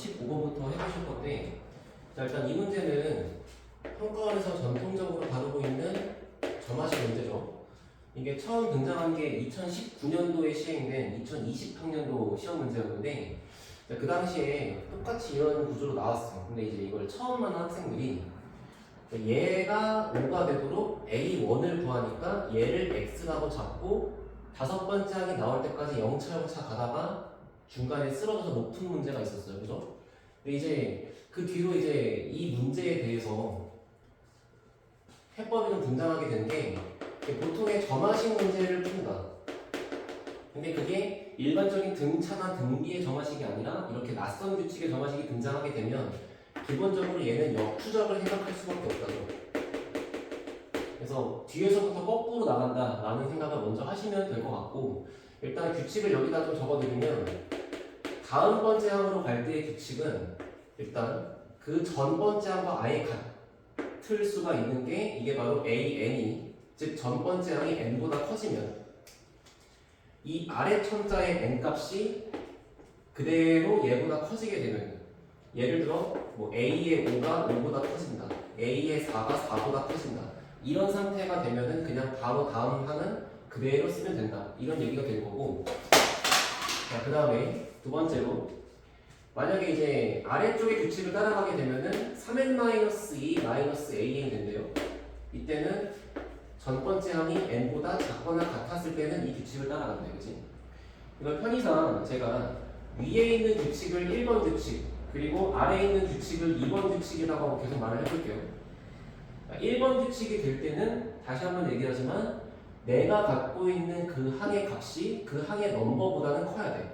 15번부터 해보실 건데, 자, 일단 이 문제는 평가원에서 전통적으로 다루고 있는 점화식 문제죠. 이게 처음 등장한 게 2019년도에 시행된 2020학년도 시험 문제였는데, 그 당시에 똑같이 이런 구조로 나왔어요. 근데 이제 이걸 처음 하는 학생들이 얘가 5가 되도록 A1을 구하니까 얘를 X라고 잡고 다섯 번째 항이 나올 때까지 0차 가다가 중간에 쓰러져서 높은 문제가 있었어요. 그죠? 근데 이제 그 뒤로 이제 이 문제에 대해서 해법이 좀 등장하게 된 게 보통의 점화식 문제를 푼다. 근데 그게 일반적인 등차나 등비의 점화식이 아니라 이렇게 낯선 규칙의 점화식이 등장하게 되면 기본적으로 얘는 역추적을 생각할 수밖에 없다고. 그래서 뒤에서부터 거꾸로 나간다 라는 생각을 먼저 하시면 될 것 같고, 일단 규칙을 여기다 좀 적어드리면 다음 번째 항으로 갈 때의 규칙은 일단 그 전 번째 항과 아예 같을 수가 있는 게 이게 바로 AN이, 즉 전 번째 항이 n보다 커지면 이 아래 천자의 n 값이 그대로 얘보다 커지게 되면, 예를 들어 뭐 A의 5가 5보다 커진다, A의 4가 4보다 커진다, 이런 상태가 되면은 그냥 바로 다음 항은 그대로 쓰면 된다, 이런 얘기가 될 거고. 자, 그 다음에 두 번째로 만약에 이제 아래쪽의 규칙을 따라가게 되면은 3n-2 -a이 된대요. 이때는 전 번째 항이 n보다 작거나 같았을 때는 이 규칙을 따라간대요. 그치? 이걸 편의상 제가 위에 있는 규칙을 1번 규칙, 그리고 아래에 있는 규칙을 2번 규칙이라고 하고 계속 말을 해볼게요. 1번 규칙이 될 때는 다시 한번 얘기하지만 내가 갖고 있는 그 항의 값이 그 항의 넘버보다는 커야 돼.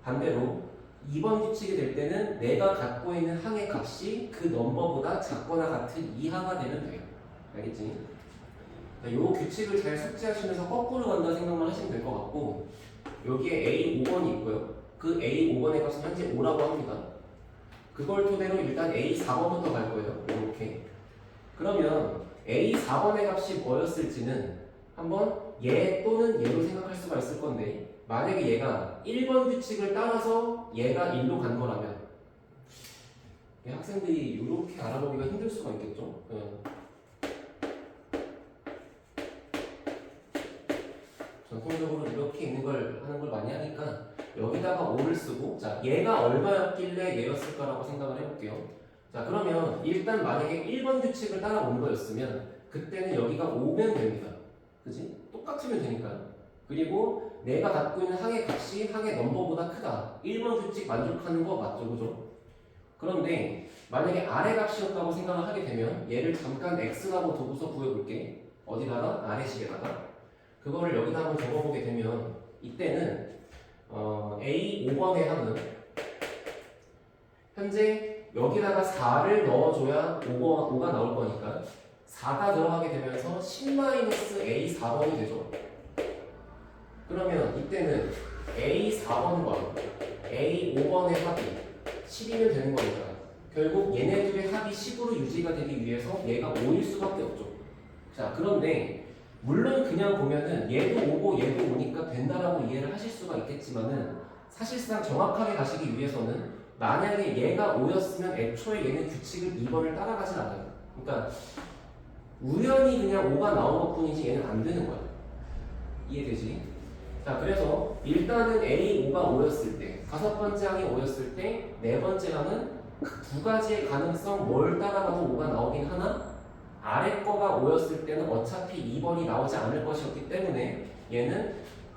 반대로 2번 규칙이 될 때는 내가 갖고 있는 항의 값이 그 넘버보다 작거나 같은 이하가 되면 돼요. 알겠지? 이 규칙을 잘 숙지하시면서 거꾸로 간다 생각만 하시면 될 것 같고, 여기에 A5번이 있고요. 그 A5번의 값은 현재 5라고 합니다. 그걸 토대로 일단 A4번부터 갈 거예요. 이렇게. 그러면 A4번의 값이 뭐였을지는 한번 얘 또는 얘로 생각할 수가 있을 건데, 만약에 얘가 1번 규칙을 따라서 얘가 1로 간 거라면 학생들이 이렇게 알아보기가 힘들 수가 있겠죠. 전통적으로 이렇게 있는 걸 하는 걸 많이 하니까 여기다가 5를 쓰고, 자, 얘가 얼마였길래 얘였을까라고 생각을 해볼게요. 자, 그러면 일단 만약에 1번 규칙을 따라온 거였으면 그때는 여기가 5면 됩니다. 그지? 똑같으면 되니까. 그리고 내가 갖고 있는 항의 값이 항의 넘버보다 크다. 1번 규칙 만족하는 거 맞죠? 그죠? 그런데 만약에 아래 값이었다고 생각을 하게 되면 얘를 잠깐 x라고 두고서 구해볼게. 어디다가? 아래식에다가. 그거를 여기다 한번 적어보게 되면 이때는 A5번의 항은 현재 여기다가 4를 넣어줘야 5가 나올 거니까 4가 들어가게 되면서 10-A4번이 되죠. 그러면 이때는 A4번과 A5번의 합이 10이면 되는 거니까 결국 얘네들의 합이 10으로 유지가 되기 위해서 얘가 5일 수밖에 없죠. 자, 그런데 물론 그냥 보면은 얘도 5고 얘도 5니까 된다라고 이해를 하실 수가 있겠지만은 사실상 정확하게 가시기 위해서는 만약에 얘가 5였으면 애초에 얘는 규칙을 2번을 따라가진 않아요. 그러니까 우연히 그냥 5가 나온 것 뿐이지 얘는 안 되는 거야. 이해되지? 자, 그래서 일단은 A5가 5였을 때, 다섯 번째 항이 5였을 때, 네 번째 항은 그 두 가지의 가능성 뭘 따라가도 5가 나오긴 하나, 아래 거가 5였을 때는 어차피 2번이 나오지 않을 것이었기 때문에 얘는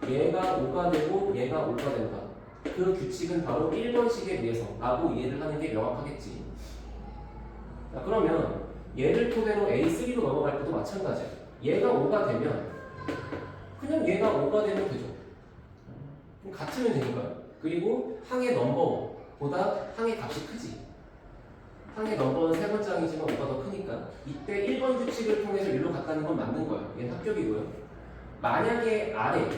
얘가 5가 되고 얘가 5가 된다. 그 규칙은 바로 1번식에 의해서 라고 이해를 하는 게 명확하겠지. 자, 그러면 얘를 토대로 A3로 넘어갈 때도 마찬가지야. 얘가 5가 되면 그냥 얘가 5가 되면 되죠. 같으면 되니까. 그리고 항의 넘버보다 항의 값이 크지. 항의 넘버는 세 번째 항이지만 5가 더 크니까 이때 1번 규칙을 통해서 1로 갔다는 건 맞는 거예요. 얘는 합격이고요. 만약에 아래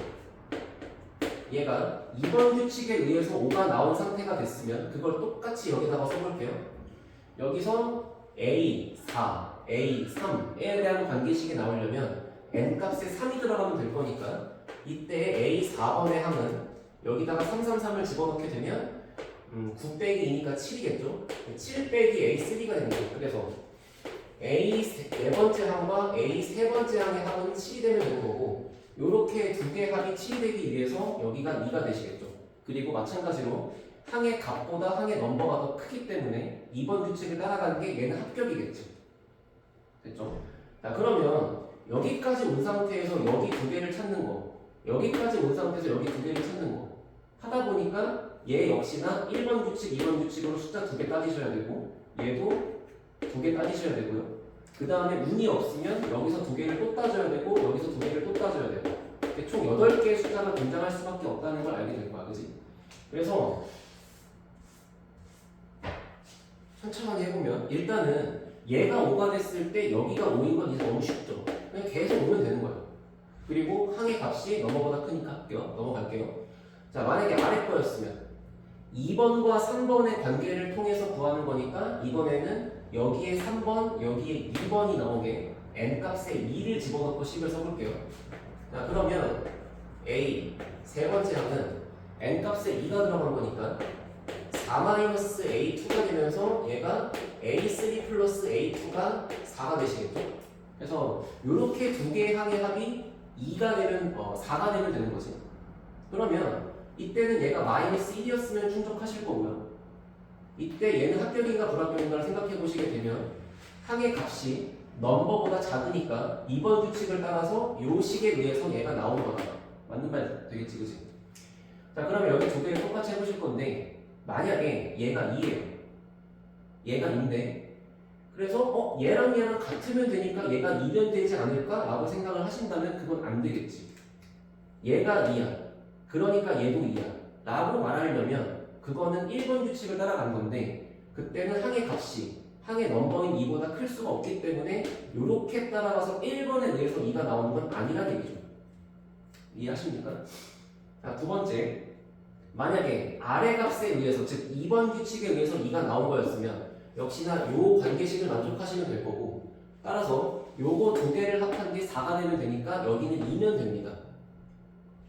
얘가 2번 규칙에 의해서 5가 나온 상태가 됐으면 그걸 똑같이 여기다가 써볼게요. 여기서 A4, A3에 대한 관계식이 나오려면 n값에 3이 들어가면 될 거니까 이때 A4번의 항은 여기다가 333을 집어넣게 되면 9 빼기 2니까 7이겠죠? 7 빼기 A3가 되는 거예요. 그래서 A 네 번째 항과 A 세 번째 항의 합은 7이 되면 되는 거고, 요렇게 두 개 합이 7이 되기 위해서 여기가 2가 되시겠죠. 그리고 마찬가지로 항의 값보다 항의 넘버가 더 크기 때문에 2번 규칙을 따라가는 게 얘는 합격이겠죠. 됐죠? 자, 그러면 여기까지 온 상태에서 여기 두 개를 찾는 거, 여기까지 온 상태에서 여기 두 개를 찾는 거 하다 보니까 얘 역시나 1번 규칙, 2번 규칙으로 숫자 두 개 따지셔야 되고, 얘도 두 개 따지셔야 되고요. 그 다음에 운이 없으면 여기서 두 개를 또 따져야 되고, 여기서 두 개를 또 따져야 되고, 총 8개의 숫자가 등장할 수밖에 없다는 걸 알게 될 거야, 그지? 그래서 천천히 해보면 일단은 얘가 5가 됐을 때 여기가 5인 건 이제 너무 쉽죠. 그냥 계속 오면 되는 거예요. 그리고 항의 값이 넘어보다 크니까 할게요. 넘어갈게요. 자, 만약에 아래 거였으면 2번과 3번의 관계를 통해서 구하는 거니까 이번에는 여기에 3번, 여기에 2번이 나오게 n값에 2를 집어넣고 식을 써볼게요. 자, 그러면 A 세 번째 항은 n값에 2가 들어간 거니까 4-A2가 되면서 얘가 A3 플러스 A2가 4가 되시겠죠? 그래서 이렇게 두 개의 항의 합이 2가 되면 4가 되면 되는 거지. 그러면 이때는 얘가 마이너스 1이었으면 충족하실 거고요. 이때 얘는 합격인가 불합격인가를 생각해 보시게 되면 항의 값이 넘버보다 작으니까 2번 규칙을 따라서 요 식에 의해서 얘가 나온 거다. 맞는 말 되겠지, 그치? 자, 그러면 여기 두 개를 똑같이 해보실 건데 만약에 얘가 2예요. 얘가 2인데 그래서 얘랑 같으면 되니까 얘가 2면 되지 않을까? 라고 생각을 하신다면 그건 안 되겠지. 얘가 2야. 그러니까 얘도 2야. 라고 말하려면 그거는 1번 규칙을 따라간 건데 그때는 항의 값이 항의 넘버인 2보다 클 수가 없기 때문에 이렇게 따라가서 1번에 의해서 2가 나오는 건 아니라는 얘기죠. 이해하십니까? 자, 두 번째, 만약에 아래 값에 의해서 즉 2번 규칙에 의해서 2가 나온 거였으면 역시나 요 관계식을 만족하시면 될 거고 따라서 요거 두 개를 합한 게 4가 되면 되니까 여기는 2면 됩니다.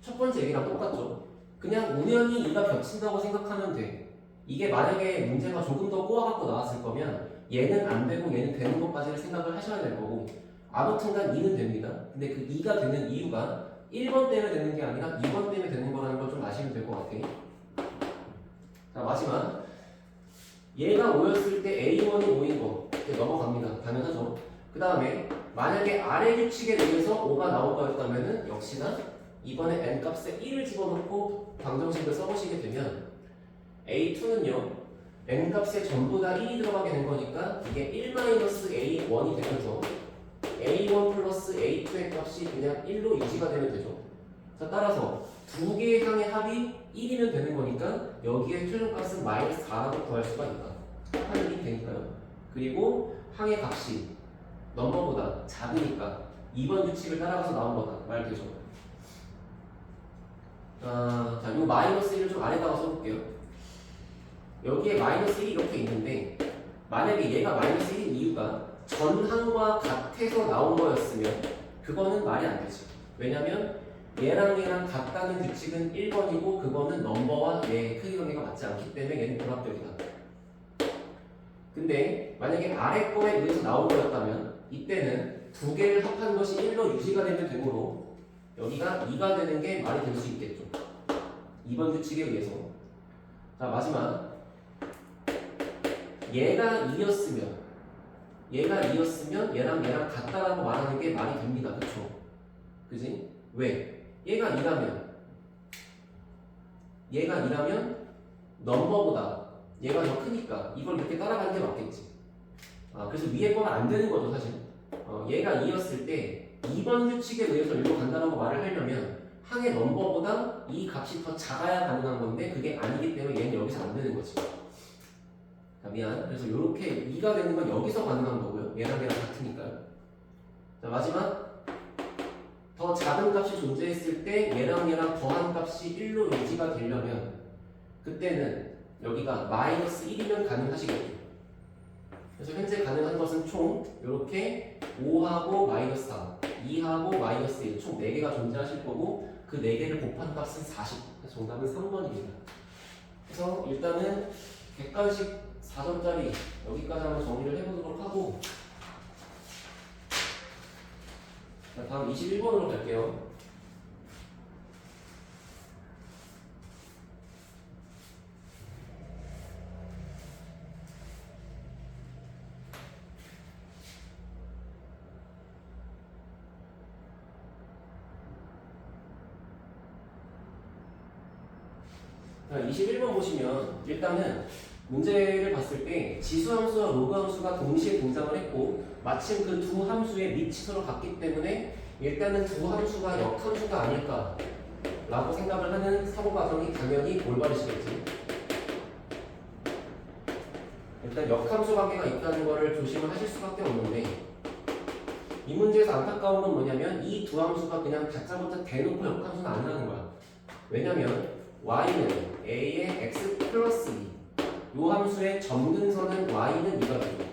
첫 번째 얘기랑 똑같죠. 그냥 우연히 2가 겹친다고 생각하면 돼. 이게 만약에 문제가 조금 더 꼬아갖고 나왔을 거면 얘는 안 되고 얘는 되는 것까지를 생각을 하셔야 될 거고 아무튼간 2는 됩니다. 근데 그 2가 되는 이유가 1번 때문에 되는 게 아니라 2번 때문에 되는 거라는 걸 좀 아시면 될 것 같아. 자, 마지막 얘가 5였을 때 A1이 5인 거 이렇게 넘어갑니다. 당연하죠. 그 다음에 만약에 아래 규칙에 의해서 5가 나온 거였다면 역시나 이번에 n값에 1을 집어넣고 방정식을 써보시게 되면 A2는요 n값에 전부 다 1이 들어가게 된 거니까 이게 1-A1이 되면서 A1 플러스 A2의 값이 그냥 1로 유지가 되면 되죠. 자, 따라서 두 개의 항의 합이 1이면 되는 거니까 여기에 최종값은 마이너스 4라고 구할 수가 있다. 합이 1이 되니까요. 그리고 항의 값이 넘버보다 작으니까 2번 규칙을 따라가서 나온 거다. 말 되죠. 자, 요 마이너스 1을 좀 아래다가 써볼게요. 여기에 마이너스 1이 이렇게 있는데 만약에 얘가 마이너스 1인 이유가 전항과 같아서 나온 거였으면 그거는 말이 안 되지. 왜냐면 얘랑 같다는 규칙은 1번이고 그거는 넘버와 얘의 크기 관계가 맞지 않기 때문에 얘는 불합격이다. 근데 만약에 아래 거에 의해서 나온 거였다면 이때는 두 개를 합한 것이 1로 유지가 되면 되므로 여기가 2가 되는 게 말이 될 수 있겠죠. 2번 규칙에 의해서. 자, 마지막 얘가 2였으면 얘랑 같다라고 말하는 게 말이 됩니다. 그쵸? 그지? 왜? 얘가 2라면 넘버보다 얘가 더 크니까 이걸 이렇게 따라가는 게 맞겠지. 그래서 위에 거는 안 되는 거죠, 사실. 얘가 2였을 때 2번 규칙에 의해서 일로 간다라고 말을 하려면 항의 넘버보다 이 값이 더 작아야 가능한 건데 그게 아니기 때문에 얘는 여기서 안 되는 거지. 자, 미안. 그래서 이렇게 2가 되는 건 여기서 가능한 거고요. 얘랑 같으니까요. 자, 마지막 더 작은 값이 존재했을 때 얘랑 더한 값이 1로 유지가 되려면 그때는 여기가 마이너스 1이면 가능하시겠죠. 그래서 현재 가능한 것은 총 이렇게 5하고 마이너스 4, 2하고 마이너스 1, 총 4개가 존재하실 거고 그 4개를 곱한 값은 40. 정답은 3번입니다. 그래서 일단은 객관식 4점짜리 여기까지 한번 정리를 해보도록 하고, 자, 다음 21번으로 갈게요. 자, 21번 보시면 일단은 문제를 봤을 때 지수함수와 로그함수가 동시에 등장을 했고 마침 그 두 함수의 밑이 서로 같기 때문에 일단은 두 함수가 역함수가 아닐까 라고 생각을 하는 사고 과정이 당연히 올바르시겠지. 일단 역함수 관계가 있다는 것을 조심을 하실 수밖에 없는데, 이 문제에서 안타까운 건 뭐냐면 이 두 함수가 그냥 다짜고짜 대놓고 역함수는 아니라는 거야. 왜냐면 y는 a의 x 플러스 2, 요 함수의 점근선은 y는 2가 되죠.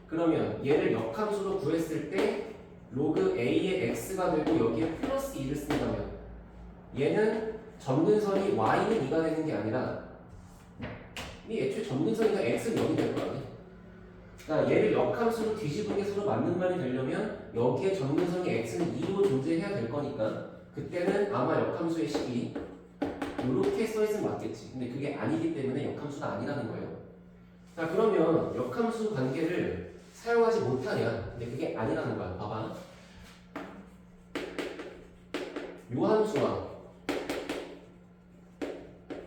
그러면 얘를 역함수로 구했을 때 로그 a의 x가 되고 여기에 플러스 2를 쓴다면 얘는 점근선이 y는 2가 되는 게 아니라 이 애초에 점근선이니까 x는 0이 될 거 아니야. 그러니까 얘를 역함수로 뒤집은 게 서로 맞는 말이 되려면 여기에 점근선이 x는 2로 존재해야 될 거니까 그때는 아마 역함수의 식이 이렇게 써있으면 맞겠지. 근데 그게 아니기 때문에 역함수가 아니라는 거예요. 자, 그러면 역함수 관계를 사용하지 못하냐? 근데 그게 아니라는 거야. 봐봐. 요 함수와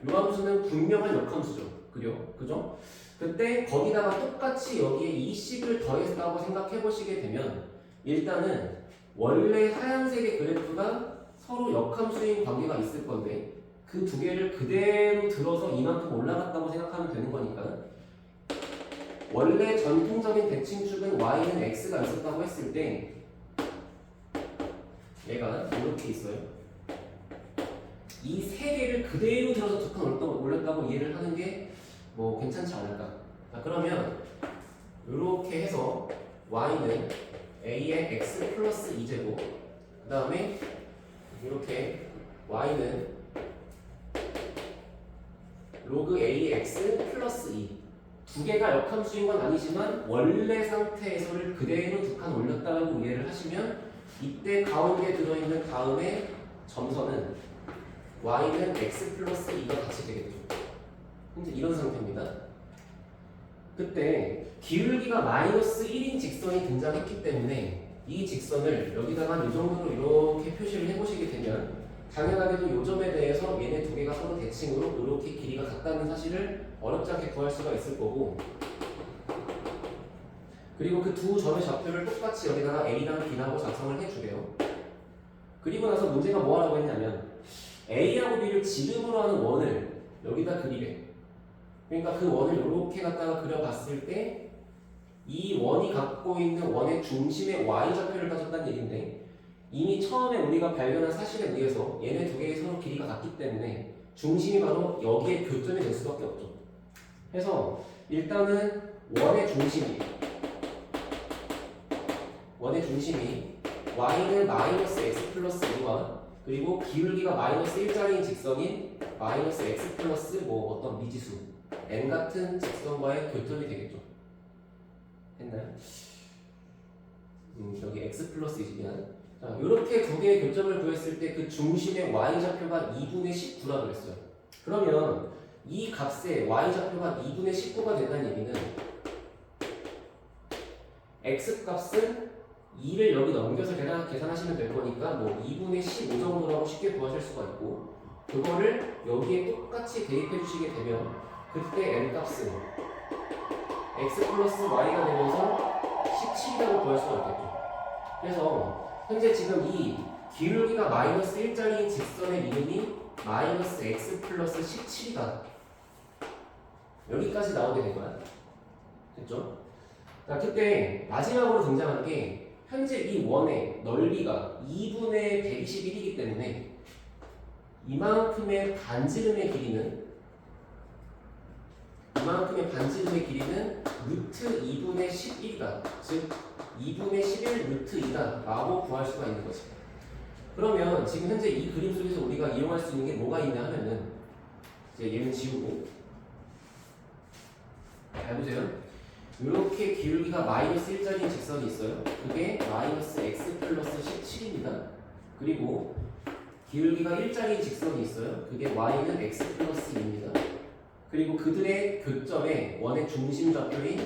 요 함수는 분명한 역함수죠. 그죠? 그때 거기다가 똑같이 여기에 이 식을 더했다고 생각해 보시게 되면 일단은 원래 하얀색의 그래프가 서로 역함수인 관계가 있을 건데 그 두 개를 그대로 들어서 이만큼 올라갔다고 생각하면 되는 거니까 원래 전통적인 대칭축은 y는 x가 있었다고 했을 때 얘가 이렇게 있어요. 이 세 개를 그대로 들어서 두 칸 올렸다고 이해를 하는 게 뭐 괜찮지 않을까. 자, 그러면 이렇게 해서 y는 a의 x 플러스 2제곱 그 다음에 이렇게 y는 로그 ax 플러스 2 두 개가 역함수인 건 아니지만 원래 상태에서를 그대로 두 칸 올렸다고 이해를 하시면 이때 가운데 들어있는 다음에 점선은 y는 x 플러스 2가 같이 되겠죠. 현재 이런 상태입니다. 그때 기울기가 마이너스 1인 직선이 등장했기 때문에 이 직선을 여기다가 이 정도로 이렇게 표시를 해보시게 되면 당연하게도 이 점에 대해서 얘네 두 개가 서로 대칭으로 이렇게 길이가 같다는 사실을 어렵지 않게 구할 수가 있을 거고, 그리고 그 두 점의 좌표를 똑같이 여기다가 A랑 B라고 작성을 해주래요. 그리고 나서 문제가 뭐 하라고 했냐면 A하고 B를 지름으로 하는 원을 여기다 그리래. 그러니까 그 원을 이렇게 갖다가 그려봤을 때 이 원이 갖고 있는 원의 중심의 y좌표를 가졌다는 얘기인데 이미 처음에 우리가 발견한 사실에 의해서 얘네 두 개의 서로 길이가 같기 때문에 중심이 바로 여기에 교점이 될 수밖에 없죠. 그래서 일단은 원의 중심이 y는 마이너스 x 플러스 2와 그리고 기울기가 마이너스 1짜리인 직선인 마이너스 x 플러스 뭐 어떤 미지수 n 같은 직선과의 교점이 되겠죠. 했나요? 여기 x 플러스 2면 자, 이렇게 두 개의 교점을 구했을 때 그 중심의 y좌표가 2분의 19라고 그랬어요. 그러면 이 값의 y좌표가 2분의 19가 된다는 얘기는 x값은 2를 여기 넘겨서 계산하시면 될 거니까 뭐 2분의 15 정도라고 쉽게 구하실 수가 있고 그거를 여기에 똑같이 대입해 주시게 되면 그때 n값은 x 플러스 y가 되면서 17이라고 구할 수가 있겠죠. 그래서 현재 지금 이 기울기가 마이너스 1짜리인 직선의 이름이 마이너스 x 플러스 17이다. 여기까지 나오게 된 거야. 됐죠? 자, 그때 마지막으로 등장한 게 현재 이 원의 넓이가 2분의 121이기 때문에 이만큼의 반지름의 길이는 루트 2분의 11이다. 즉 2분의 11 루트 2다 라고 구할 수가 있는 거지. 그러면 지금 현재 이 그림 속에서 우리가 이용할 수 있는 게 뭐가 있냐 하면은 이제 얘는 지우고. 잘 보세요. 이렇게 기울기가 마이너스 1짜리 직선이 있어요. 그게 마이너스 x 플러스 17입니다. 그리고 기울기가 1짜리 직선이 있어요. 그게 y는 x 플러스 2입니다. 그리고 그들의 교점에 원의 중심 좌표인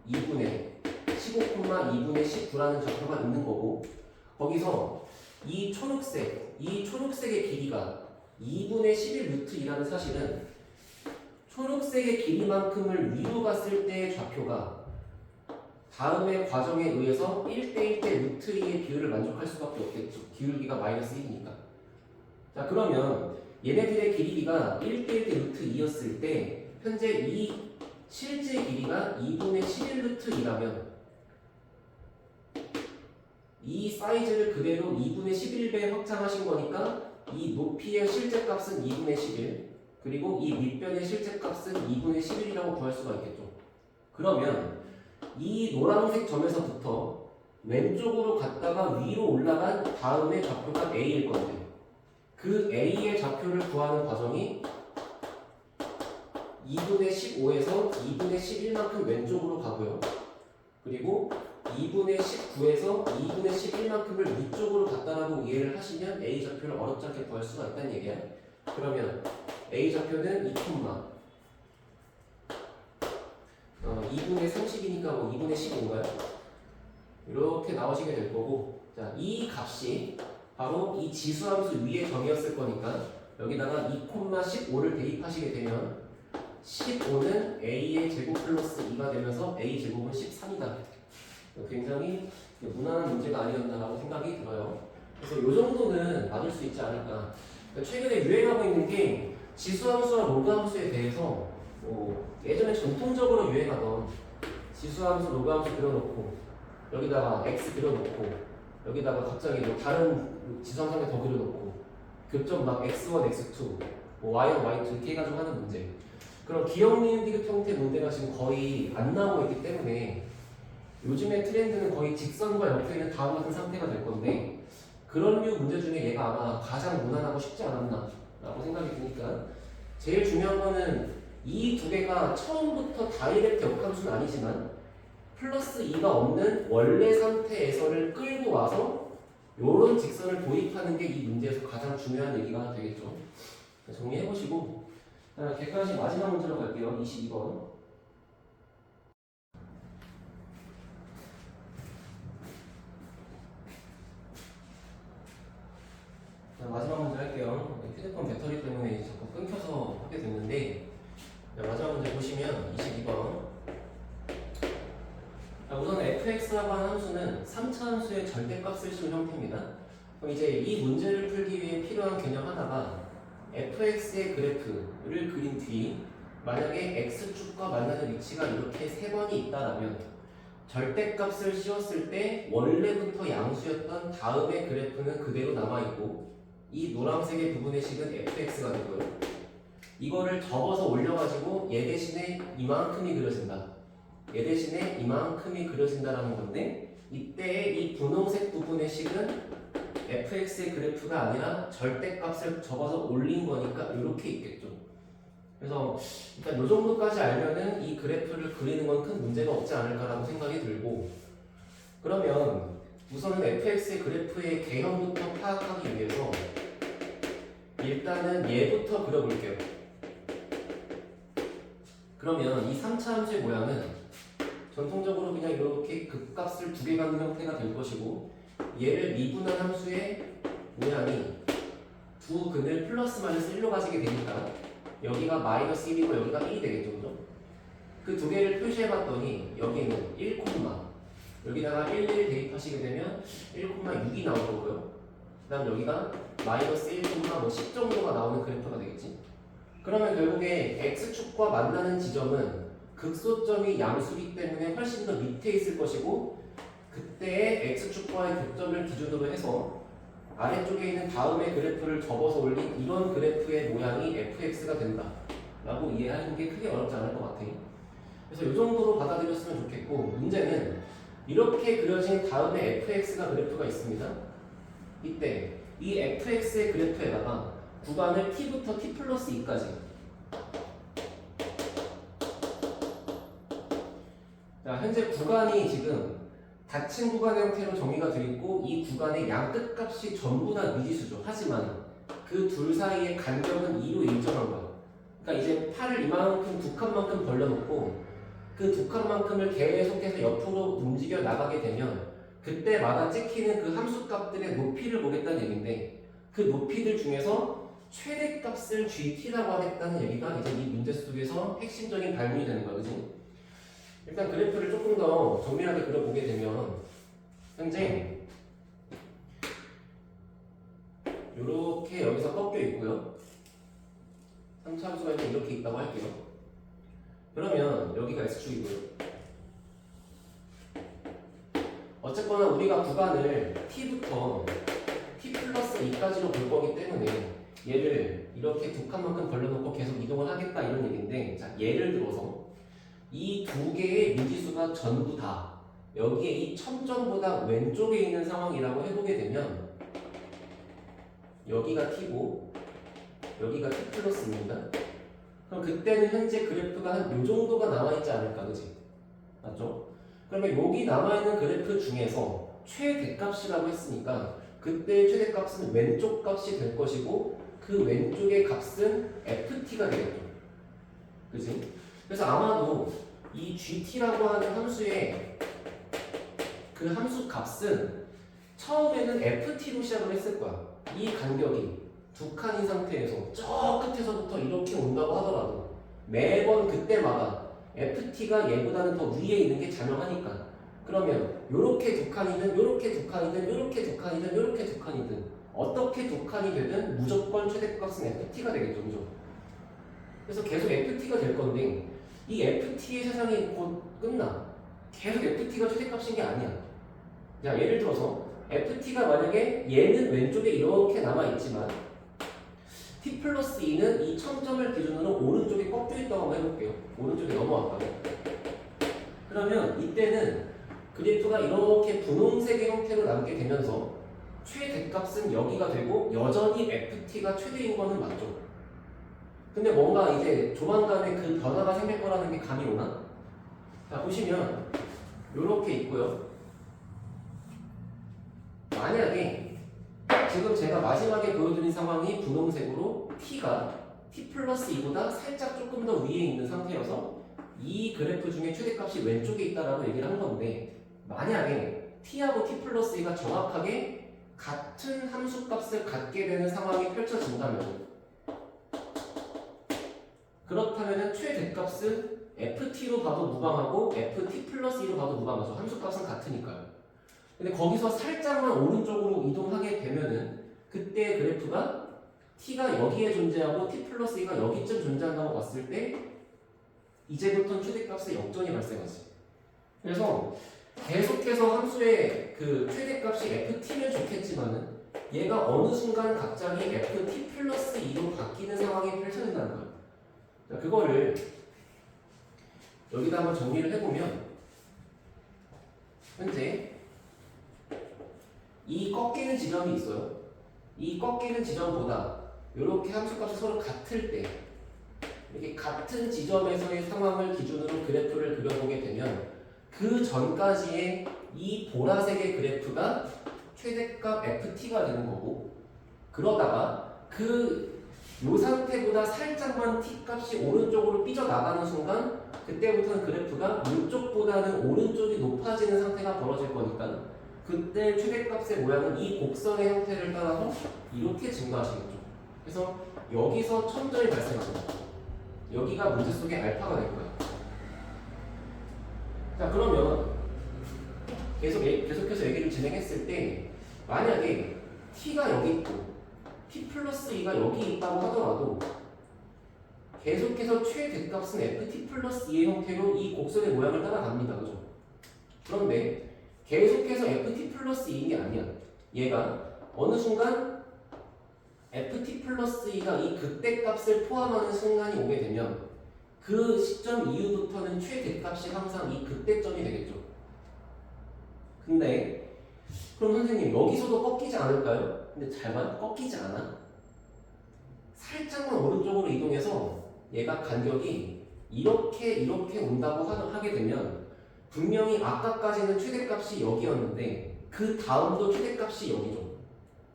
2분의 15,2분의 19라는 좌표가 있는 거고, 거기서 이 초록색의 길이가 2분의 11 루트이라는 사실은 초록색의 길이만큼을 위로 갔을 때의 좌표가 다음의 과정에 의해서 1대1대 루트 2의 비율을 만족할 수밖에 없겠죠. 기울기가 마이너스 1이니까. 자, 그러면 얘네들의 길이가 1대1대 루트 2였을 때 현재 이 실제 길이가 2분의 11 루트 2라면 이 사이즈를 그대로 2분의 11배 확장하신 거니까 이 높이의 실제 값은 2분의 11, 그리고 이 밑변의 실제 값은 2분의 11이라고 구할 수가 있겠죠. 그러면 이 노란색 점에서부터 왼쪽으로 갔다가 위로 올라간 다음의 좌표가 A일 건데, 그 A의 좌표를 구하는 과정이 2분의 15에서 2분의 11만큼 왼쪽으로 가고요. 그리고 2분의 19에서 2분의 11만큼을 위쪽으로 갔다라고 이해를 하시면 A 좌표를 어렵지 않게 구할 수가 있다는 얘기야. 그러면 A 좌표는 2, 2분의 30이니까 뭐 2분의 15인가요? 이렇게 나오시게 될 거고, 자, 이 값이 바로 이 지수함수 위의 점이었을 거니까 여기다가 2,15를 대입하시게 되면 15는 A의 제곱 플러스 2가 되면서 A 제곱은 13이다. 굉장히 무난한 문제가 아니었나라고 생각이 들어요. 그래서 이 정도는 맞을 수 있지 않을까. 최근에 유행하고 있는 게 지수함수와 로그함수에 대해서 예전에 전통적으로 유행하던 지수함수, 로그함수 그려놓고 여기다가 x 그려놓고 여기다가 갑자기 뭐 다른 지수함수에 더 그려놓고 교점 막 x1, x2, y1, y2 이렇게 해가지고 하는 문제. 그런 기억 니은 디귿 형태 문제가 지금 거의 안 나오고 있기 때문에 요즘의 트렌드는 거의 직선과 옆에 있는 다음 같은 상태가 될 건데, 그런 류 문제 중에 얘가 아마 가장 무난하고 쉽지 않았나 라고 생각이 드니까 제일 중요한 거는 이 두 개가 처음부터 다이렉트 역함수는 아니지만 플러스 2가 없는 원래 상태에서를 끌고 와서 요런 직선을 도입하는 게 이 문제에서 가장 중요한 얘기가 되겠죠. 정리해보시고 객관식 마지막 문제로 갈게요. 22번. 마지막 문제 할게요. 휴대폰 배터리 때문에 이제 자꾸 끊겨서 하게 됐는데, 마지막 문제 보시면 22번. 우선 fx라고 하는 함수는 3차 함수의 절대값을 씌운 형태입니다. 그럼 이제 이 문제를 풀기 위해 필요한 개념 하나가 fx의 그래프를 그린 뒤 만약에 x축과 만나는 위치가 이렇게 세 번이 있다라면 절대값을 씌웠을 때 원래부터 양수였던 다음의 그래프는 그대로 남아있고 이 노란색의 부분의 식은 fx가 되고요. 이거를 접어서 올려가지고 얘 대신에 이만큼이 그려진다. 얘 대신에 이만큼이 그려진다라는 건데, 이때 이 분홍색 부분의 식은 fx의 그래프가 아니라 절대값을 접어서 올린 거니까 이렇게 있겠죠. 그래서 일단 이 정도까지 알면은 이 그래프를 그리는 건 큰 문제가 없지 않을까라고 생각이 들고, 그러면 우선은 fx의 그래프의 개형부터 파악하기 위해서 일단은 얘부터 그려볼게요. 그러면 이 3차 함수의 모양은 전통적으로 그냥 이렇게 극값을 두 개 갖는 형태가 될 것이고, 얘를 미분한 함수의 모양이 두 근을 플러스 마이너스 1로 가지게 되니까 여기가 마이너스 1이고 여기가 1이 되겠죠. 그죠? 그 두 개를 표시해봤더니 여기는 1, 여기다가 1, 1 대입하시게 되면 1,6이 나올 거고요. 그 다음 여기가 마이너스 1, 뭐 10 정도가 나오는 그래프가 되겠지. 그러면 결국에 x축과 만나는 지점은 극소점이 양수기 때문에 훨씬 더 밑에 있을 것이고, 그때의 x축과의 교점을 기준으로 해서 아래쪽에 있는 다음의 그래프를 접어서 올린 이런 그래프의 모양이 fx가 된다 라고 이해하는 게 크게 어렵지 않을 것 같아요. 그래서 이 정도로 받아들였으면 좋겠고, 문제는 이렇게 그려진 다음에 fx가 그래프가 있습니다. 이때 이 fx의 그래프에다가 구간을 t부터 t 플러스 2까지 자, 현재 구간이 지금 닫힌 구간의 형태로 정의가 되어 있고 이 구간의 양 끝값이 전부 다 미지수죠. 하지만 그 둘 사이의 간격은 2로 일정한 거야. 그러니까 이제 팔을 이만큼 두 칸만큼 벌려놓고 그 두 칸만큼을 계속해서 옆으로 움직여 나가게 되면 그때마다 찍히는 그 함수값들의 높이를 보겠다는 얘기인데 그 높이들 중에서 최대값을 GT라고 하겠다는 얘기가 이제 이 문제 속에서 핵심적인 발문이 되는 거야. 그지? 일단 그래프를 조금 더 정밀하게 그려보게 되면 현재 이렇게 여기서 꺾여 있고요. 3차 함수가 이렇게 있다고 할게요. 그러면 여기가 X축이고요. 어쨌거나 우리가 구간을 T부터 T 플러스 2까지로 볼 거기 때문에 얘를 이렇게 두 칸만큼 벌려놓고 계속 이동을 하겠다 이런 얘기인데, 자, 예를 들어서 이 두 개의 미지수가 전부 다 여기에 이 첨점보다 왼쪽에 있는 상황이라고 해보게 되면 여기가 T고 여기가 T 플러스입니다. 그럼 그때는 현재 그래프가 한 요 정도가 남아있지 않을까, 그지? 맞죠? 그러면 여기 남아있는 그래프 중에서 최대값이라고 했으니까 그때의 최대값은 왼쪽 값이 될 것이고 그 왼쪽의 값은 ft가 되겠죠. 그지? 그래서 아마도 이 gt라고 하는 함수의 그 함수 값은 처음에는 ft로 시작을 했을 거야. 이 간격이 두 칸인 상태에서 저 끝에서부터 이렇게 온다고 하더라도 매번 그때마다 ft가 얘보다는 더 위에 있는 게 자명하니까, 그러면 요렇게 두 칸이든 요렇게 두 칸이든 요렇게 두 칸이든 요렇게 두 칸이든 어떻게 두 칸이 되든 무조건 최대값은 ft가 되겠죠. 그죠? 그래서 계속 ft가 될 건데 이 ft의 세상이 곧 끝나. 계속 ft가 최대값인 게 아니야. 자, 예를 들어서 ft가 만약에 얘는 왼쪽에 이렇게 남아있지만 t 플러스 2는 이 첨점을 기준으로 오른쪽에 꺾여 있다고 한번 해볼게요. 오른쪽에 넘어왔다고. 그러면 이때는 그래프가 이렇게 분홍색의 형태로 남게 되면서 최대값은 여기가 되고 여전히 ft가 최대인 거는 맞죠. 근데 뭔가 이제 조만간에 그 변화가 생길 거라는 게 감이 오나? 자, 보시면 요렇게 있고요. 만약에 지금 제가 마지막에 보여드린 상황이 분홍색으로 t가 t 플러스 2보다 살짝 조금 더 위에 있는 상태여서 이 그래프 중에 최대값이 왼쪽에 있다라고 얘기를 한 건데, 만약에 t하고 t 플러스 2가 정확하게 같은 함수값을 갖게 되는 상황이 펼쳐진다면, 그렇다면 최대값은 ft로 봐도 무방하고 ft 플러스 2로 봐도 무방하죠. 함수값은 같으니까요. 근데 거기서 살짝만 오른쪽으로 이동하게 되면은 그때 그래프가 t가 여기에 존재하고 t 플러스 2가 여기쯤 존재한다고 봤을 때 이제부터는 최대값의 역전이 발생하지. 그래서 계속해서 함수의 그 최대값이 ft면 좋겠지만은 얘가 어느 순간 갑자기 ft 플러스 2로 바뀌는 상황이 펼쳐진다는 거예요. 자, 그거를 여기다 한번 정리를 해보면 현재 이 꺾이는 지점이 있어요. 이 꺾이는 지점보다 이렇게 함수값이 서로 같을 때, 이렇게 같은 지점에서의 상황을 기준으로 그래프를 그려보게 되면 그 전까지의 이 보라색의 그래프가 최대값 ft가 되는 거고, 그러다가 요 상태보다 살짝만 t 값이 오른쪽으로 삐져나가는 순간 그때부터는 그래프가 이쪽보다는 오른쪽이 높아지는 상태가 벌어질 거니까 그때 최대값의 모양은 이 곡선의 형태를 따라서 이렇게 증가하시겠죠. 그래서 여기서 첨점이 발생합니다. 여기가 문제 속의 알파가 될 거예요. 자, 그러면 계속해서 얘기를 진행했을 때 만약에 t가 여기 있고 t 플러스 2가 여기 있다고 하더라도 계속해서 최대값은 ft 플러스 2의 형태로 이 곡선의 모양을 따라갑니다. 그죠? 그런데 계속해서 ft 플러스 2인 게 아니야. 얘가 어느 순간 ft 플러스 2가 이 극대값을 포함하는 순간이 오게 되면 그 시점 이후부터는 최대값이 항상 이 극대점이 되겠죠. 근데 그럼 선생님 여기서도 꺾이지 않을까요? 근데 잘 봐요. 꺾이지 않아. 살짝만 오른쪽으로 이동해서 얘가 간격이 이렇게 온다고 하게 되면 분명히 아까까지는 최대값이 여기였는데 그 다음도 최대값이 여기죠.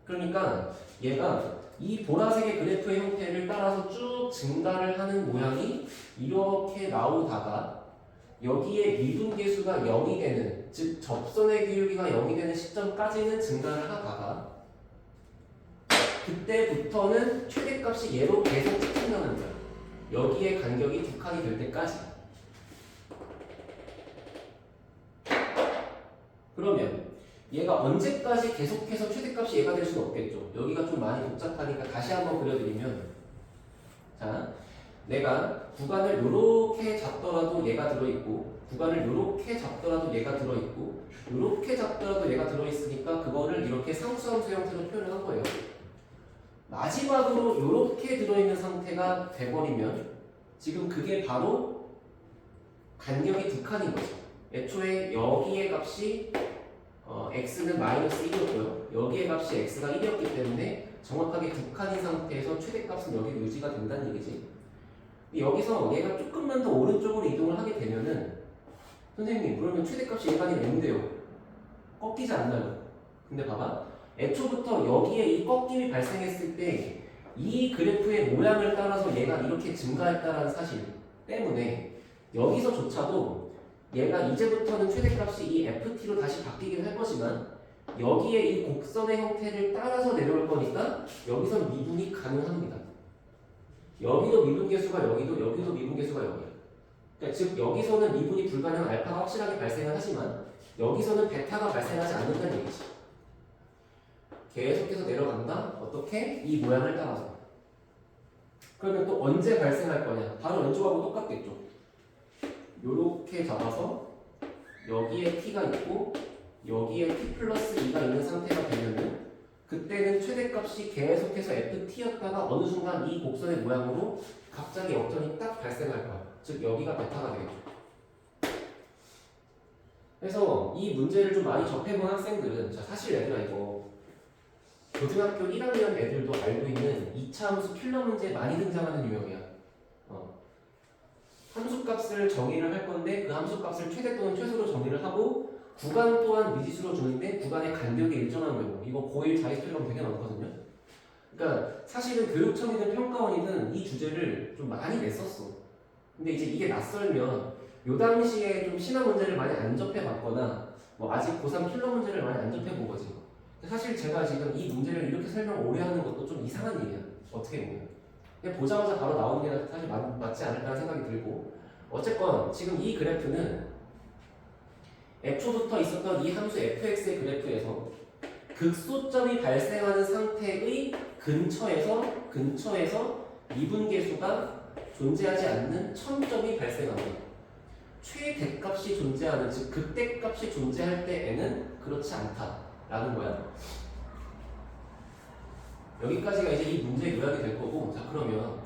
그러니까 얘가 이 보라색의 그래프의 형태를 따라서 쭉 증가를 하는 모양이 이렇게 나오다가 여기에 미분계수가 0이 되는, 즉 접선의 기울기가 0이 되는 시점까지는 증가를 하다가 그때부터는 최대값이 얘로 계속 찍힌다는 거예요. 여기에 간격이 두 칸이 될 때까지. 그러면 얘가 언제까지 계속해서 최대값이 얘가 될 수는 없겠죠. 여기가 좀 많이 복잡하니까 다시 한번 그려드리면, 자, 내가 구간을 요렇게 잡더라도 얘가 들어있고, 구간을 요렇게 잡더라도 얘가 들어있고, 요렇게 잡더라도 얘가 들어있으니까 그거를 이렇게 상수함수 형태로 표현을 한 거예요. 마지막으로 요렇게 들어있는 상태가 돼버리면 지금 그게 바로 간격이 두 칸인 거죠. 애초에 여기의 값이 x는 마이너스 1이었고요. 여기의 값이 x가 1이었기 때문에 정확하게 두 칸인 상태에서 최대값은 여기로 유지가 된다는 얘기지. 여기서 얘가 조금만 더 오른쪽으로 이동을 하게 되면은 선생님 그러면 최대값이 얘가 아닌 n인데요. 꺾이지 않나요? 근데 봐봐. 애초부터 여기에 이 꺾임이 발생했을 때 이 그래프의 모양을 따라서 얘가 이렇게 증가했다는 사실 때문에 여기서조차도 얘가 이제부터는 최대값이 이 ft로 다시 바뀌긴 할 거지만 여기에 이 곡선의 형태를 따라서 내려올 거니까 여기서 미분이 가능합니다. 여기도 미분계수가 여기도 미분계수가 여기야. 그러니까 즉 여기서는 미분이 불가능한 알파가 확실하게 발생을 하지만 여기서는 베타가 발생하지 않는다는 얘기지. 계속해서 내려간다? 어떻게? 이 모양을 따라서. 그러면 또 언제 발생할 거냐? 바로 왼쪽하고 똑같겠죠. 요렇게 잡아서 여기에 t가 있고 여기에 t 플러스 2가 있는 상태가 되면은 그때는 최대값이 계속해서 ft였다가 어느 순간 이 곡선의 모양으로 갑자기 역전이 딱 발생할 거야. 즉 여기가 베타가 되겠죠. 그래서 이 문제를 좀 많이 접해본 학생들은 자 사실 얘들아 이거 고등학교 1학년 애들도 알고 있는 2차 함수 필러 문제에 많이 등장하는 유형이야. 함수값을 정의를 할 건데 그 함수값을 최대 또는 최소로 정의를 하고 구간 또한 미지수로 주는데 구간의 간격이 일정한 경우 이거 고1 자기소개하면 되게 많거든요. 그러니까 사실은 교육청이든 평가원이든 이 주제를 좀 많이 냈었어. 근데 이제 이게 낯설면 요 당시에 좀 심한 문제를 많이 안 접해봤거나 뭐 아직 고3 필러 문제를 많이 안 접해본 거지. 사실 제가 지금 이 문제를 이렇게 설명 오래 하는 것도 좀 이상한 일이야. 어떻게 보면. 그냥 보자마자 바로 나오는 게 사실 맞지 않을까 생각이 들고 어쨌건 지금 이 그래프는 애초부터 있었던 이 함수 fx의 그래프에서 극소점이 발생하는 상태의 근처에서 미분계수가 존재하지 않는 첨점이 발생합니다. 최대값이 존재하는 즉 극대값이 존재할 때에는 그렇지 않다라는 거야. 여기까지가 이제 이 문제의 요약이 될 거고 자 그러면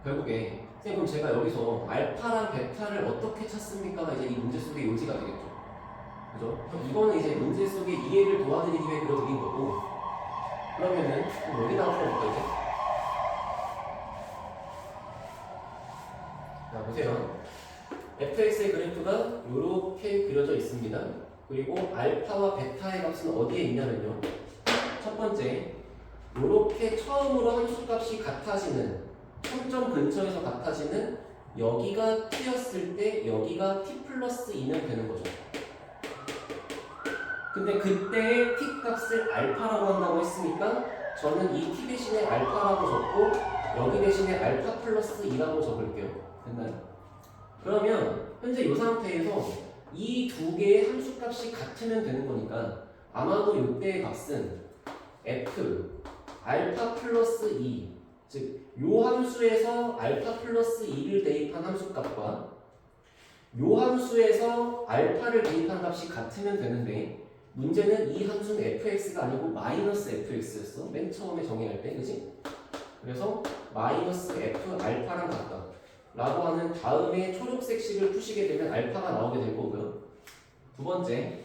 결국에 선생님 그럼 제가 여기서 알파랑 베타를 어떻게 찾습니까가 이제 이 문제 속의 요지가 되겠죠. 그죠? 그럼 이거는 이제 문제 속의 이해를 도와드리기 위해 그려드린 거고 그러면은 여기다가 풀어볼까 이제? 자 보세요. fx의 그래프가 이렇게 그려져 있습니다. 그리고 알파와 베타의 값은 어디에 있냐면요. 첫 번째 이렇게 처음으로 함수값이 같아지는 첨점 근처에서 같아지는 여기가 t였을 때 여기가 t 플러스 2면 되는 거죠. 근데 그때의 t 값을 알파라고 한다고 했으니까 저는 이 t 대신에 알파라고 적고 여기 대신에 알파 플러스 2라고 적을게요. 됐나요? 그러면 현재 이 상태에서 이 두 개의 함수값이 같으면 되는 거니까 아마도 이때의 값은 f 알파 플러스 2 즉 요 함수에서 알파 플러스 2를 대입한 함수값과 요 함수에서 알파를 대입한 값이 같으면 되는데 문제는 이 함수는 fx가 아니고 마이너스 fx였어. 맨 처음에 정의할 때 그지? 그래서 마이너스 f 알파랑 같다 라고 하는 다음에 초록색 식을 푸시게 되면 알파가 나오게 될 거고요. 두 번째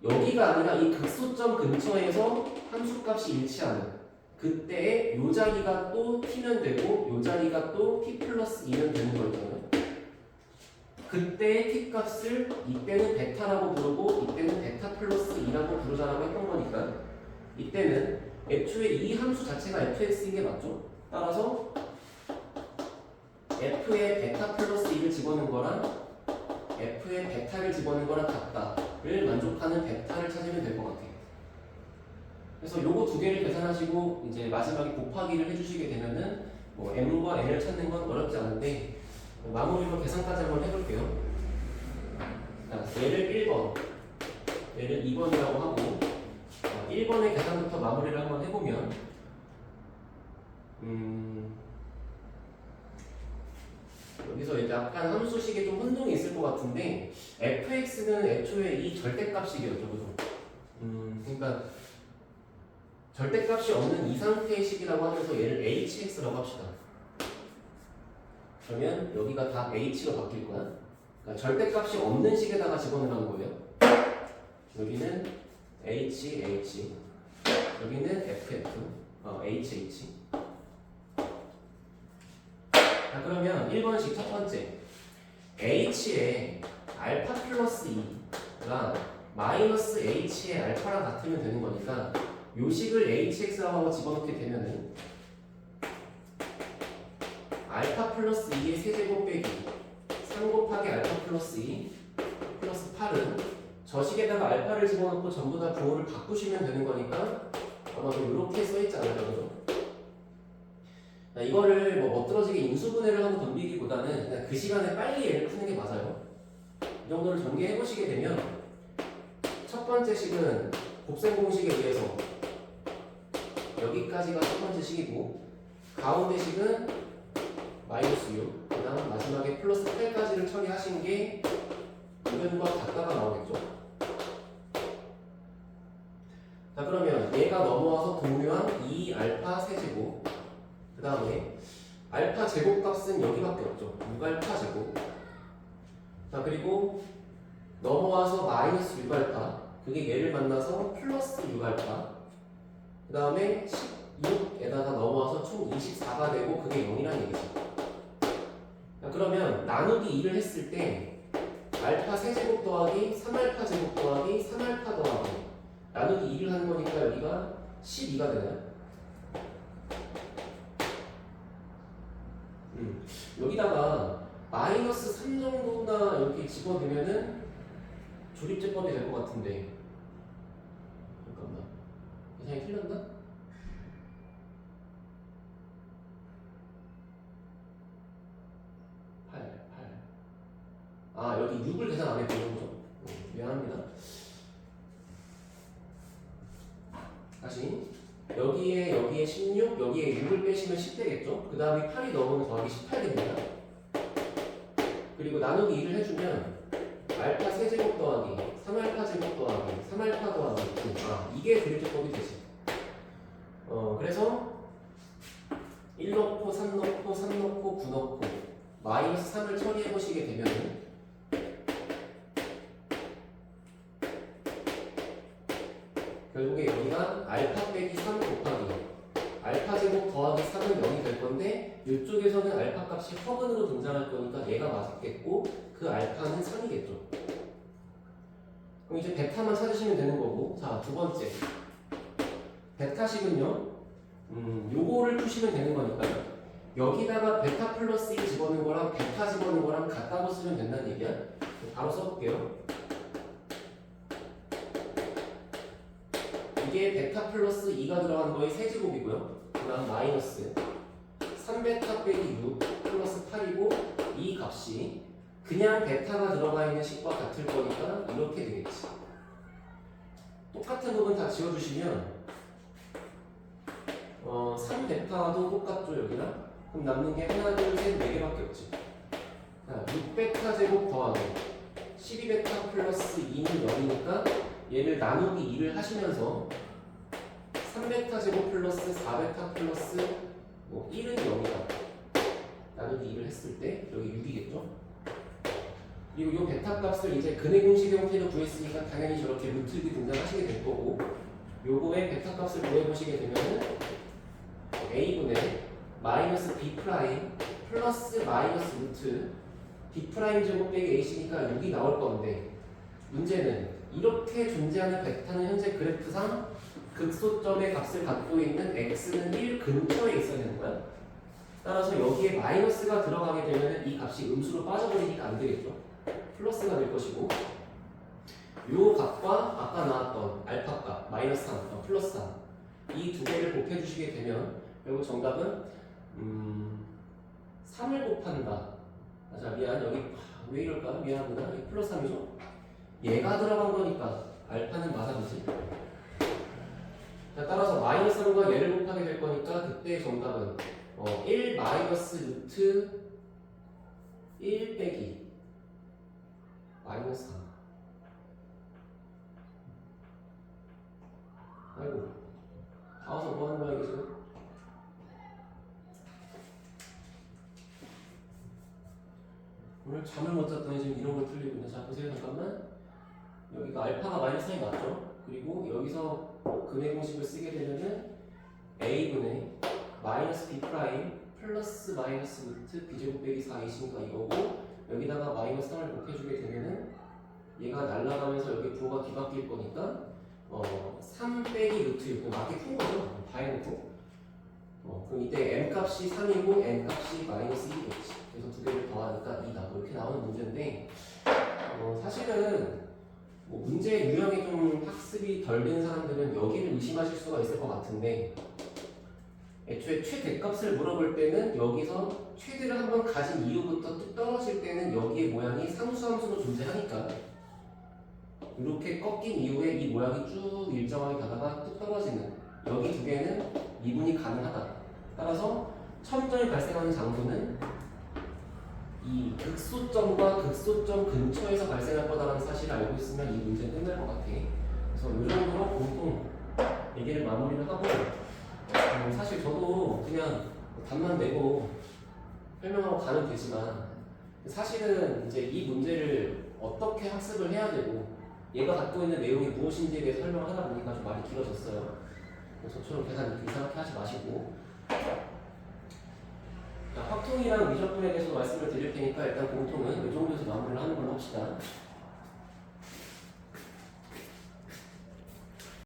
여기가 아니라 이 극소점 근처에서 함수값이 일치하는 그때 요 자리가 또 t면 되고 요 자리가 또 t 플러스 2면 되는 거잖아요. 그때 t 값을 이때는 베타라고 부르고 이때는 베타 플러스 2라고 부르자라고 했던 거니까 이때는 애초에 이 함수 자체가 fx인 게 맞죠? 따라서 f에 베타 플러스 2를 집어넣은 거랑 f에 베타를 집어넣은 거랑 같다를 만족하는 베타를 찾으면 될 것 같아요. 그래서 요거 두 개를 계산하시고 이제 마지막에 곱하기를 해주시게 되면은 뭐 m과 n을 찾는 건 어렵지 않은데 마무리로 계산까지 한번 해볼게요. 자, 얘를 1번, 얘를 2번이라고 하고 1번의 계산부터 마무리를 한번 해보면 여기서 이제 약간 함수식에 좀 혼동이 있을 것 같은데 fx는 애초에 이 절대값이겠죠, 그죠? 그러니까 절대값이 없는 이 상태의 식이라고 하면서 얘를 hx라고 합시다. 그러면 여기가 다 h가 바뀔 거야. 그러니까 절대값이 없는 식에다가 집어넣으라는 거예요. 여기는 h, 여기는 f, h. 자, 그러면 1번식 첫 번째 h에 알파 플러스 2가 마이너스 h의 알파랑 같으면 되는 거니까 요 식을 hx라고 하고 집어넣게 되면은 알파 플러스 2의 세제곱 빼기 3 곱하기 알파 플러스 2 플러스 8은 저 식에다가 알파를 집어넣고 전부 다 부호를 바꾸시면 되는 거니까 아마도 이렇게 써있지 않을까, 그죠? 이거를 뭐 멋들어지게 인수분해를 하고 덤비기보다는 그냥 그 시간에 빨리 얘를 푸는 게 맞아요. 이 정도를 전개해 보시게 되면 첫 번째 식은 곱셈 공식에 의해서 여기까지가 첫 번째 식이고 가운데 식은 마이너스 6, 그 다음 마지막에 플러스 8까지를 처리하신 게 이변과 같다가 나오겠죠. 자, 그러면 얘가 넘어와서 동류한 2알파 세제곱, 그 다음에 알파 제곱값은 여기밖에 없죠. 6알파 제곱. 자, 그리고 넘어와서 마이너스 6알파, 그게 얘를 만나서 플러스 6알파, 그 다음에 16에다가 넘어와서 총 24가 되고 그게 0이라는 얘기죠. 자, 그러면 나누기 2를 했을 때 알파 세제곱 더하기 3알파 제곱 더하기 3알파 더하기 나누기 2를 하는 거니까 여기가 12가 되나요? 여기다가 마이너스 3 정도나 이렇게 집어넣으면은 조립제법이 될 것 같은데 잠깐만 계산이 틀렸나? 여기 6을 계산 안 했군요, 그죠? 미안합니다. 다시 여기에 16, 여기에 6을 빼시면 10 되겠죠? 그 다음에 8이 넘으면 더하기 18 됩니다. 그리고 나누기 2를 해주면 알파 세제곱 더하기 3알파 제곱 더하기 3알파 더하기 9. 이게 조립제법이 되지. 그래서 1 넣고 3 넣고 3 넣고 9 넣고 마이너스 3을 처리해 보시게 되면 결국에 여기가 알파 빼기 3 곱하기 알파 제곱 더하기 3은 0이 될 건데 이쪽에서는 알파 값이 허근으로 등장할 거니까 얘가 맞겠고 그 알파는 3이겠죠. 그럼 이제 베타만 찾으시면 되는 거고, 자, 두 번째 베타식은요, 요거를 푸시면 되는 거니까요. 여기다가 베타 플러스 1 집어넣은 거랑 베타 집어넣은 거랑 같다고 쓰면 된다는 얘기야. 바로 써볼게요. 이게 베타 플러스 2가 들어간 거의 세제곱이고요. 그 다음 마이너스 3베타 빼기 6 플러스 8이고 이 값이 그냥 베타가 들어가 있는 식과 같을 거니까 이렇게 되겠지. 똑같은 부분 다 지워주시면 3베타도 똑같죠, 여기랑? 그럼 남는 게 하나, 둘, 셋, 4개밖에 없지. 자, 6베타 제곱 더하기 12베타 플러스 2는 0이니까 얘를 나누기 2를 하시면서 3베타 제곱 플러스 4베타 플러스 1은 0이다. 나누기 2를 했을 때 여기 6이겠죠? 그리고 이 베타 값을 이제 근해 공식 형태로 구했으니까 당연히 저렇게 루트가 등장하시게 될 거고, 요거의 베타 값을 구해보시게 되면은 a분의 마이너스 b 프라임 플러스 마이너스 루트 b 프라임 제곱 빼기 a씨니까 6이 나올 건데 문제는 이렇게 존재하는 벡터는 현재 그래프상 극소점의 값을 갖고 있는 x는 1 근처에 있어야 되는 거야. 따라서 여기에 마이너스가 들어가게 되면 이 값이 음수로 빠져버리니까 안 되겠죠. 플러스가 될 것이고 요 값과 아까 나왔던 알파 값 마이너스 3, 플러스 3 이 두 개를 곱해주시게 되면 결국 정답은 3을 곱한다. 자 미안 여기 왜 이럴까? 미안합니다. 이 플러스 3이죠? 얘가 들어간 거니까 알파는 마삼이지. 자, 따라서 마이너스 3과 얘를 곱하게 될 거니까 그때 정답은 1 마이너스 루트 1 빼기 마이너스 3. 아이고 다 와서 뭐 하는 거야 이게 지금? 오늘 잠을 못 잤더니 지금 이런 걸 틀리고 있네. 자 보세요 잠깐만. 여기가 알파가 마이너스 3이 맞죠? 그리고 여기서 근의 공식을 쓰게 되면은 a분의 마이너스 b 프라임 플러스 마이너스 루트 b제곱 빼기 4이신가 이거고 여기다가 마이너스 3을 곱해주게 되면은 얘가 날아가면서 여기 부호가 뒤바뀔 거니까 3 빼기 루트 6 맞게 푼 거죠? 다 해놓고 그럼 이때 m 값이 3이고 n 값이 마이너스 2겠지. 그래서 두 개를 더하니까 2다. 이렇게 나오는 문제인데 사실은 뭐 문제 유형이 좀 학습이 덜 된 사람들은 여기를 의심하실 수가 있을 것 같은데 애초에 최대값을 물어볼 때는 여기서 최대를 한번 가진 이후부터 뚝 떨어질 때는 여기의 모양이 상수함수로 존재하니까 이렇게 꺾인 이후에 이 모양이 쭉 일정하게 가다가 뚝 떨어지는 여기 두 개는 미분이 가능하다. 따라서 첨점이 발생하는 장소는 이 극소점과 극소점 근처에서 발생할 거다라는 사실을 알고 있으면 이 문제는 끝날 것 같아. 그래서 이 정도로 공통 얘기를 마무리를 하고 사실 저도 그냥 답만 내고 설명하고 가면 되지만 사실은 이제 이 문제를 어떻게 학습을 해야 되고 얘가 갖고 있는 내용이 무엇인지에 대해 설명을 하다 보니까 좀 말이 길어졌어요. 저처럼 계산 이상하게 하지 마시고 자, 확통이랑 미적분에 대해서 말씀을 드릴 테니까 일단 공통은 이 정도에서 마무리를 하는 걸로 합시다.